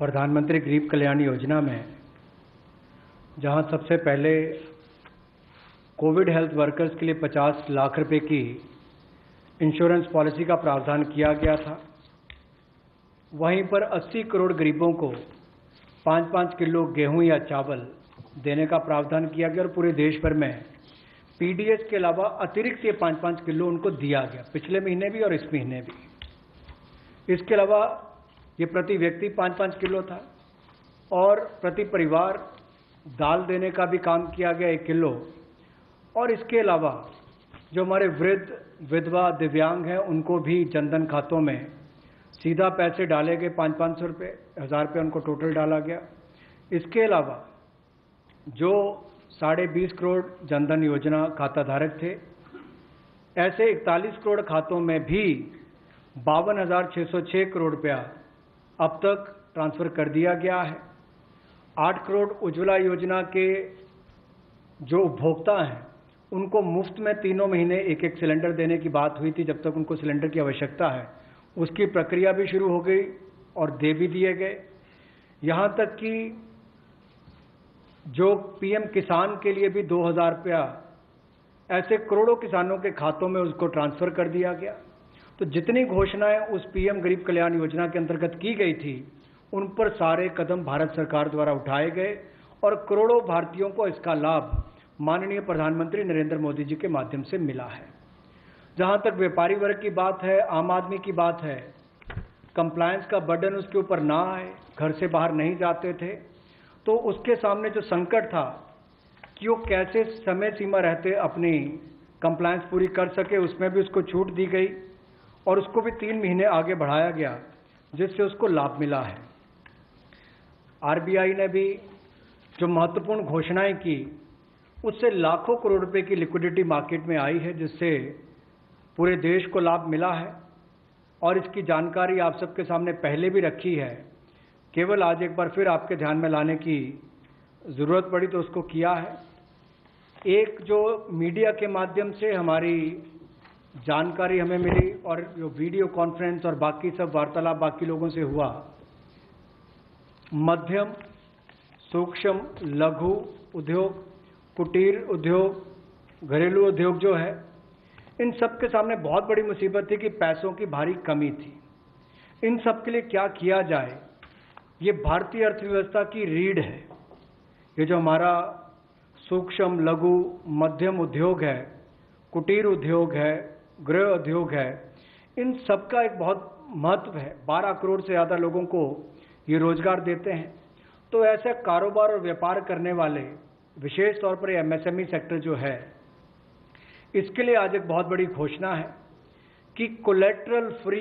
प्रधानमंत्री गरीब कल्याण योजना में जहां सबसे पहले कोविड हेल्थ वर्कर्स के लिए 50 लाख रुपए की इंश्योरेंस पॉलिसी का प्रावधान किया गया था, वहीं पर 80 करोड़ गरीबों को 5-5 किलो गेहूं या चावल देने का प्रावधान किया गया और पूरे देश भर में पीडीएस के अलावा अतिरिक्त ये 5-5 किलो उनको दिया गया, पिछले महीने भी और इस महीने भी। इसके अलावा ये प्रति व्यक्ति 5-5 किलो था और प्रति परिवार दाल देने का भी काम किया गया 1 किलो। और इसके अलावा जो हमारे वृद्ध, विधवा, दिव्यांग हैं उनको भी जनधन खातों में सीधा पैसे डाले गए, 500-500 रुपये, 1000 रुपये उनको टोटल डाला गया। इसके अलावा जो 20.5 करोड़ जनधन योजना खाता धारक थे, ऐसे 41 करोड़ खातों में भी 52,606 करोड़ रुपया अब तक ट्रांसफर कर दिया गया है। 8 करोड़ उज्ज्वला योजना के जो उपभोक्ता हैं उनको मुफ्त में तीनों महीने एक सिलेंडर देने की बात हुई थी, जब तक उनको सिलेंडर की आवश्यकता है उसकी प्रक्रिया भी शुरू हो गई और दे भी दिए गए। यहाँ तक कि जो पीएम किसान के लिए भी 2,000 रुपया ऐसे करोड़ों किसानों के खातों में उसको ट्रांसफर कर दिया गया। तो जितनी घोषणाएं उस पीएम गरीब कल्याण योजना के अंतर्गत की गई थी उन पर सारे कदम भारत सरकार द्वारा उठाए गए और करोड़ों भारतीयों को इसका लाभ माननीय प्रधानमंत्री नरेंद्र मोदी जी के माध्यम से मिला है। जहां तक व्यापारी वर्ग की बात है, आम आदमी की बात है, कंप्लायंस का बर्डन उसके ऊपर ना आए, घर से बाहर नहीं जाते थे, तो उसके सामने जो संकट था कि वो कैसे समय सीमा रहते अपनी कंप्लायंस पूरी कर सके, उसमें भी उसको छूट दी गई और उसको भी 3 महीने आगे बढ़ाया गया, जिससे उसको लाभ मिला है। आरबीआई ने भी जो महत्वपूर्ण घोषणाएं की उससे लाखों करोड़ रुपए की लिक्विडिटी मार्केट में आई है, जिससे पूरे देश को लाभ मिला है और इसकी जानकारी आप सबके सामने पहले भी रखी है। केवल आज एक बार फिर आपके ध्यान में लाने की ज़रूरत पड़ी तो उसको किया है। एक जो मीडिया के माध्यम से हमारी जानकारी हमें मिली और जो वीडियो कॉन्फ्रेंस और बाकी सब वार्तालाप बाकी लोगों से हुआ, मध्यम, सूक्ष्म, लघु उद्योग, कुटीर उद्योग, घरेलू उद्योग जो है, इन सब के सामने बहुत बड़ी मुसीबत थी कि पैसों की भारी कमी थी। इन सब के लिए क्या किया जाए, ये भारतीय अर्थव्यवस्था की रीढ़ है। ये जो हमारा सूक्ष्म, लघु, मध्यम उद्योग है, कुटीर उद्योग है, गृह उद्योग है, इन सब का एक बहुत महत्व है। 12 करोड़ से ज़्यादा लोगों को ये रोजगार देते हैं। तो ऐसे कारोबार और व्यापार करने वाले, विशेष तौर पर एमएसएमई सेक्टर जो है, इसके लिए आज एक बहुत बड़ी घोषणा है कि कोलेटरल फ्री